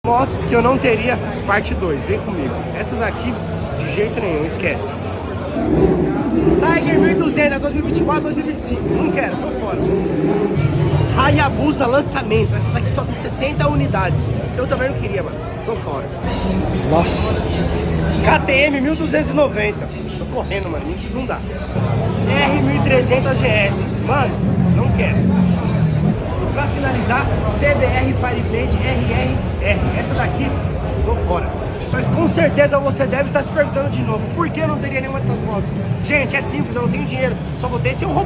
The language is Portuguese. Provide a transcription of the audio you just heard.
Motos que eu não teria, parte 2, vem comigo. Essas aqui, de jeito nenhum, esquece. Tiger 1200, 2024, 2025, não quero, tô fora. Hayabusa lançamento, essa daqui só tem 60 unidades. Eu também não queria, mano, tô fora. Nossa. KTM 1290, tô correndo, mano, não dá. R1300 GS, mano, não quero. E pra finalizar, CBR Fireblade RRR. Essa daqui, tô fora. Mas com certeza você deve estar se perguntando de novo, por que eu não teria nenhuma dessas motos? Gente, é simples, eu não tenho dinheiro, só vou ter se eu roubar.